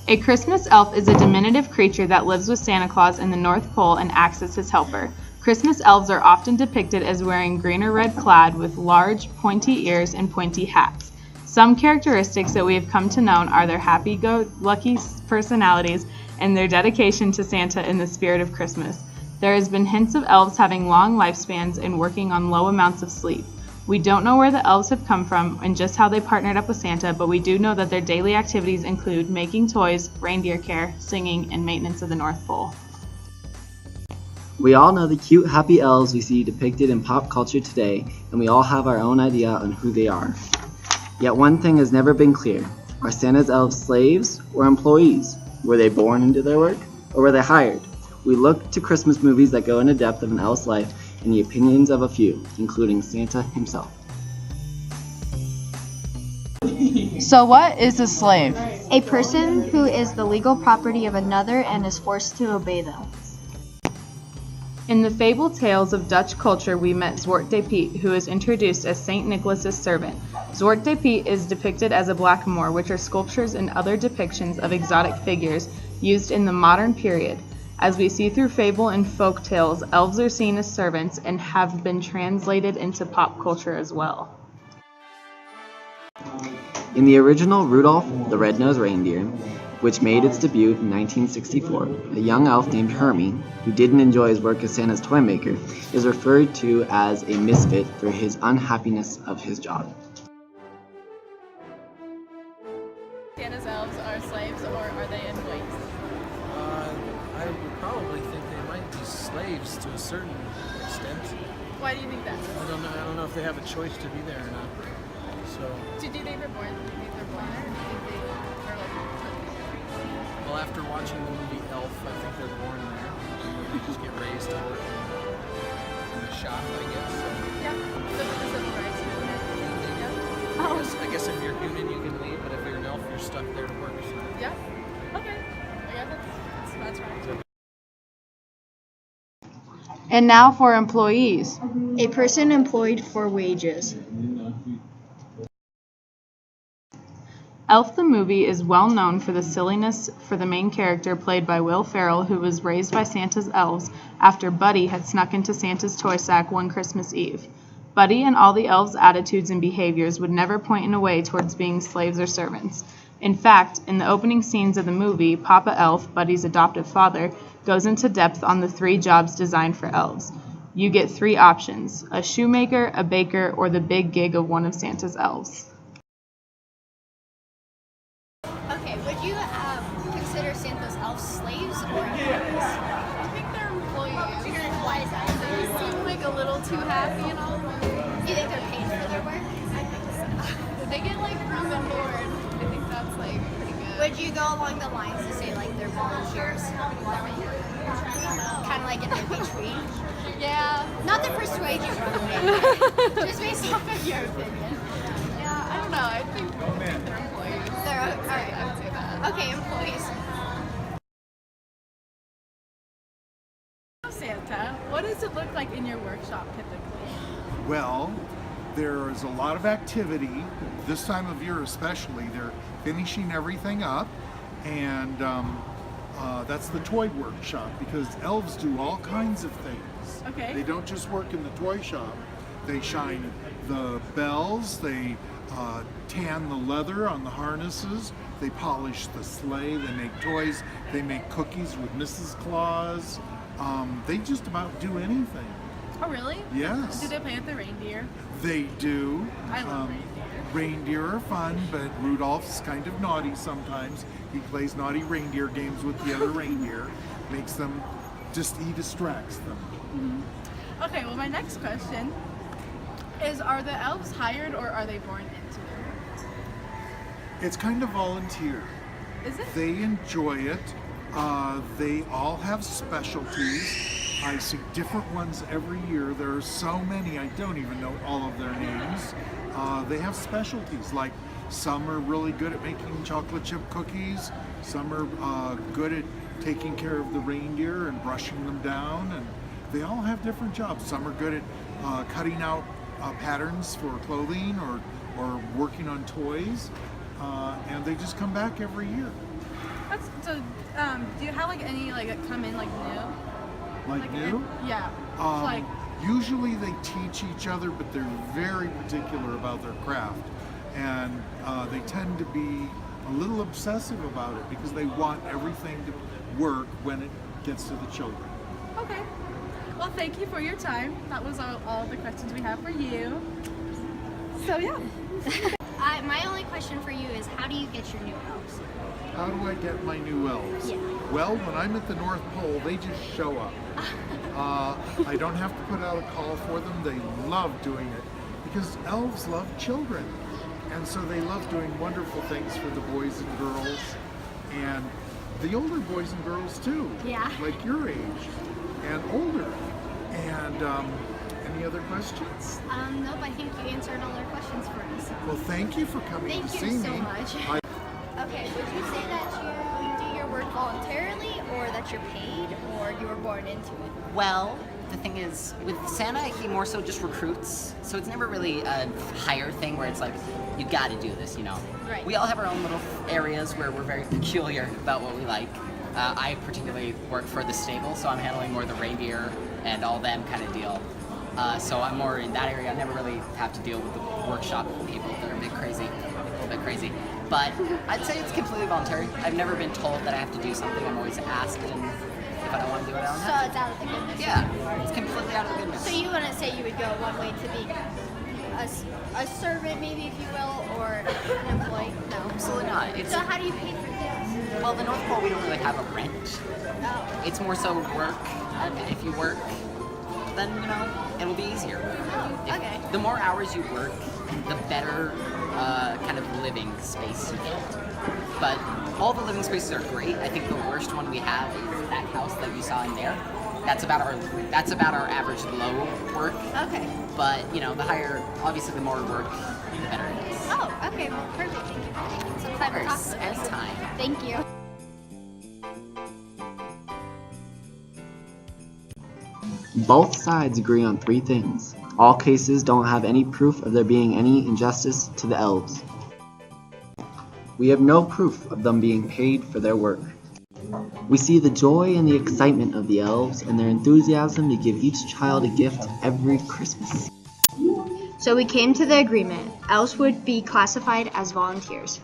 A Christmas elf is a diminutive creature that lives with Santa Claus in the North Pole and acts as his helper. Christmas elves are often depicted as wearing green or red clad with large, pointy ears and pointy hats. Some characteristics that we have come to know are their happy-go-lucky personalities and their dedication to Santa in the spirit of Christmas. There has been hints of elves having long lifespans and working on low amounts of sleep. We don't know where the elves have come from and just how they partnered up with Santa, but we do know that their daily activities include making toys, reindeer care, singing, and maintenance of the North Pole. We all know the cute, happy elves we see depicted in pop culture today, and we all have our own idea on who they are. Yet one thing has never been clear. Are Santa's elves slaves or employees? Were they born into their work, or were they hired? We look to Christmas movies that go into depth of an elf's life and the opinions of a few, including Santa himself. So what is a slave? A person who is the legal property of another and is forced to obey them. In the fable tales of Dutch culture, we met Zwart de Piet, who is introduced as St. Nicholas's servant. Zwart de Piet is depicted as a blackamoor, which are sculptures and other depictions of exotic figures used in the modern period. As we see through fable and folk tales, elves are seen as servants and have been translated into pop culture as well. In the original Rudolph the Red-Nosed Reindeer, which made its debut in 1964, a young elf named Hermie, who didn't enjoy his work as Santa's toy maker, is referred to as a misfit for his unhappiness of his job. Santa's elves are slaves, or are they employees? I would probably think they might be slaves to a certain extent. Why do you think that? I don't know if they have a choice to be there or not. So, Do you think they're born there? Do you think they are like... well, after watching the movie Elf, I think they're born there. They just get raised to work in the shop, I guess. So, Yeah. So the civil rights movement. Yeah. I guess if you're human, you can leave, but if you're an elf, you're stuck there to work. So. Yeah. Okay. I guess that's right. And now for employees. A person employed for wages. Elf the movie is well known for the silliness for the main character played by Will Ferrell, who was raised by Santa's elves after Buddy had snuck into Santa's toy sack one Christmas Eve. Buddy and all the elves' attitudes and behaviors would never point in a way towards being slaves or servants. In fact, in the opening scenes of the movie, Papa Elf, Buddy's adoptive father, goes into depth on the 3 jobs designed for elves. You get 3 options: a shoemaker, a baker, or the big gig of one of Santa's elves. Okay, would you consider Santa's elves slaves or employees? I think they're employees. Why is that? They seem like a little too happy and all. Do you think they're paid for their work? I think so. They get like room and board. I think that's like pretty good. Would you go along the lines to say like they're volunteers? Kind of like in between? Yeah. Not the persuasion movie, just based off of your opinion. Yeah, I don't know. I think they're employees. They're alright. I would say that. Okay, employees. Santa, what does it look like in your workshop typically? Well, there is a lot of activity this time of year, especially. They're finishing everything up, and that's the toy workshop, because elves do all kinds of things. Okay. They don't just work in the toy shop. They shine the bells, they tan the leather on the harnesses, they polish the sleigh, they make toys, they make cookies with Mrs. Claus. They just about do anything. Oh, really? Yes. Do they play with the reindeer? They do. I love reindeer. Reindeer are fun, but Rudolph's kind of naughty sometimes. He plays naughty reindeer games with the other reindeer, makes them he distracts them. Mm-hmm. Okay, well, my next question is, are the elves hired or are they born into their work? It's kind of volunteer. Is it? They enjoy it. They all have specialties. I see different ones every year. There are so many, I don't even know all of their names. They have specialties, like some are really good at making chocolate chip cookies, some are good at taking care of the reindeer and brushing them down, and they all have different jobs. Some are good at cutting out patterns for clothing or working on toys, and they just come back every year. So, do you have like any like that come in like new? Like new? Yeah. Like Usually they teach each other, but they're very particular about their craft. And they tend to be a little obsessive about it because they want everything to work when it gets to the children. okay. Well, thank you for your time. That was all the questions we have for you. So yeah. My only question for you is, how do you get your new elves? How do I get my new elves? Yeah. Well, when I'm at the North Pole, they just show up. I don't have to put out a call for them. They love doing it because elves love children. And so they love doing wonderful things for the boys and girls and the older boys and girls too. Yeah. Like your age and older. And any other questions? Nope, I think you answered all our questions for us. Well, thank you for coming Thank to you see so me. much. Okay, would you say that you do your work voluntarily, or that you're paid, or you were born into it? Well, the thing is, with Santa, he more so just recruits, so it's never really a hire thing where it's like, you gotta do this, you know? Right. We all have our own little areas where we're very peculiar about what we like. I particularly work for the stable, so I'm handling more the reindeer and all them kind of deal. So I'm more in that area. I never really have to deal with the workshop people that are a little bit crazy. But I'd say it's completely voluntary. I've never been told that I have to do something. I'm always asked, and if I don't want to do it, I don't So have it's out of the goodness. to. Yeah, it's completely out of the goodness. So you wouldn't say you would go one way to being a servant, maybe, if you will, or an employee? No. Absolutely not. It's, So how do you pay for things? well, the North Pole, we don't really have a rent. Oh. It's more so work. Okay. If you work, then, you know, it'll be easier. Oh, okay. The more hours you work, the better kind of living space you get. But all the living spaces are great. I think the worst one we have is that house that you saw in there. That's about our average low work. Okay. But you know, the higher, obviously, the more work, the better it is. Oh, okay. Well, perfect. Thank you for taking some time to talk with us. Anytime. Thank you. Both sides agree on three things. All cases don't have any proof of there being any injustice to the elves. We have no proof of them being paid for their work. We see the joy and the excitement of the elves and their enthusiasm to give each child a gift every Christmas. So we came to the agreement. Elves would be classified as volunteers.